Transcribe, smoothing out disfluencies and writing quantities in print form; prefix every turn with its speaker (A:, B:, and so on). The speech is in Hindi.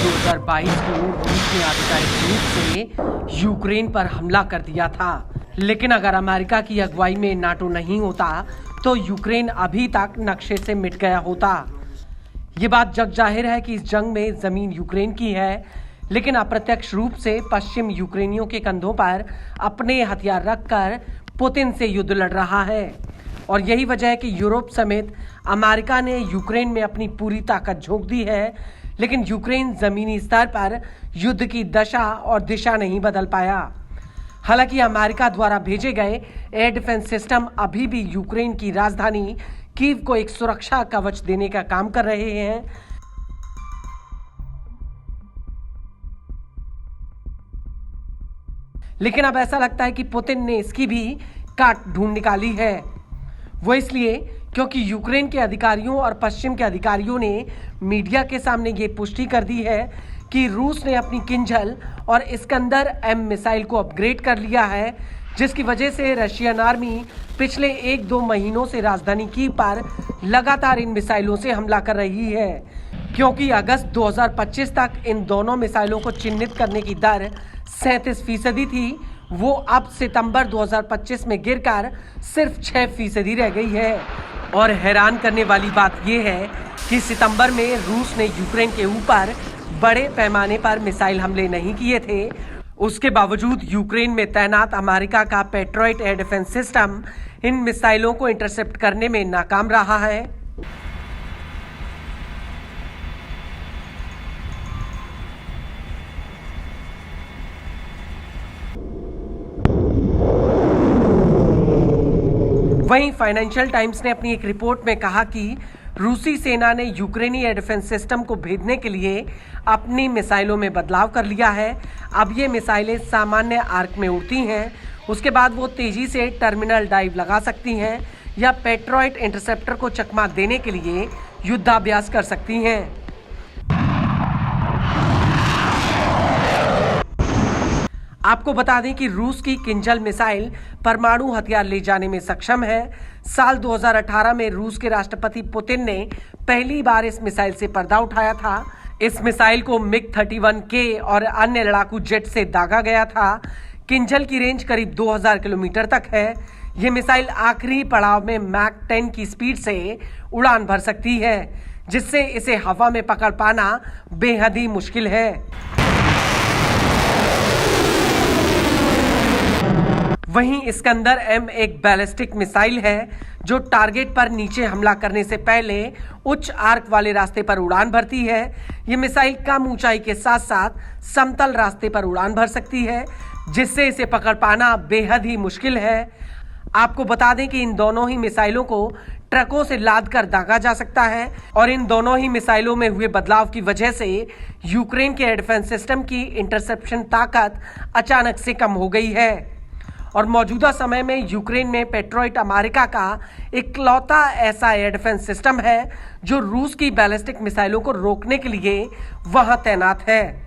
A: 2022 को रूस ने आधिकारिक रूप से यूक्रेन पर हमला कर दिया था। लेकिन अगर अमेरिका की अगुवाई में नाटो नहीं होता तो यूक्रेन अभी तक नक्शे से मिट गया होता। ये बात जग जाहिर है कि इस जंग में जमीन यूक्रेन की है, लेकिन अप्रत्यक्ष रूप से पश्चिम यूक्रेनियों के कंधों पर अपने हथियार रखकर पुतिन से युद्ध लड़ रहा है। और यही वजह है कि यूरोप समेत अमेरिका ने यूक्रेन में अपनी पूरी ताकत झोंक दी है, लेकिन यूक्रेन जमीनी स्तर पर युद्ध की दशा और दिशा नहीं बदल पाया। हालांकि अमेरिका द्वारा भेजे गए एयर डिफेंस सिस्टम अभी भी यूक्रेन की राजधानी कीव को एक सुरक्षा कवच देने का काम कर रहे हैं। लेकिन अब ऐसा लगता है कि पुतिन ने इसकी भी काट ढूंढ निकाली है। वो इसलिए क्योंकि यूक्रेन के अधिकारियों और पश्चिम के अधिकारियों ने मीडिया के सामने ये पुष्टि कर दी है कि रूस ने अपनी किंजल और इस्कंदर एम मिसाइल को अपग्रेड कर लिया है, जिसकी वजह से रशियन आर्मी पिछले 1-2 महीनों से राजधानी कीव पर लगातार इन मिसाइलों से हमला कर रही है। क्योंकि अगस्त 2025 तक इन दोनों मिसाइलों को चिन्हित करने की दर 37% थी, वो अब सितंबर 2025 में गिरकर सिर्फ 6% रह गई है। और हैरान करने वाली बात यह है कि सितंबर में रूस ने यूक्रेन के ऊपर बड़े पैमाने पर मिसाइल हमले नहीं किए थे। उसके बावजूद यूक्रेन में तैनात अमेरिका का patriot air defence system in मिसाइलों को इंटरसेप्ट करने में नाकाम रहा है। वहीं फाइनेंशियल टाइम्स ने अपनी एक रिपोर्ट में कहा कि रूसी सेना ने यूक्रेनी एयर डिफेंस सिस्टम को भेदने के लिए अपनी मिसाइलों में बदलाव कर लिया है। अब ये मिसाइलें सामान्य आर्क में उड़ती हैं, उसके बाद वो तेजी से टर्मिनल डाइव लगा सकती हैं या पैट्रियट इंटरसेप्टर को चकमा देने के लिए युद्धाभ्यास कर सकती हैं। आपको बता दें कि रूस की किंजल मिसाइल परमाणु हथियार ले जाने में सक्षम है। साल 2018 में रूस के राष्ट्रपति पुतिन ने पहली बार इस मिसाइल से पर्दा उठाया था। इस मिसाइल को मिग-31K और अन्य लड़ाकू जेट से दागा गया था। किंजल की रेंज करीब 2000 किलोमीटर तक है। ये मिसाइल आखिरी पड़ाव में मैक 10 की स्पीड से उड़ान भर सकती है, जिससे इसे हवा में पकड़ पाना बेहद ही मुश्किल है। वहीं इस्कंदर एम एक बैलिस्टिक मिसाइल है जो टारगेट पर नीचे हमला करने से पहले उच्च आर्क वाले रास्ते पर उड़ान भरती है। ये मिसाइल कम ऊंचाई के साथ साथ समतल रास्ते पर उड़ान भर सकती है, जिससे इसे पकड़ पाना बेहद ही मुश्किल है। आपको बता दें कि इन दोनों ही मिसाइलों को ट्रकों से लाद कर दागा जा सकता है और इन दोनों ही मिसाइलों में हुए बदलाव की वजह से यूक्रेन के एयर डिफेंस सिस्टम की इंटरसेप्शन ताकत अचानक से कम हो गई है। और मौजूदा समय में यूक्रेन में पैट्रियट अमेरिका का इकलौता ऐसा एयर डिफेंस सिस्टम है जो रूस की बैलिस्टिक मिसाइलों को रोकने के लिए वहां तैनात है।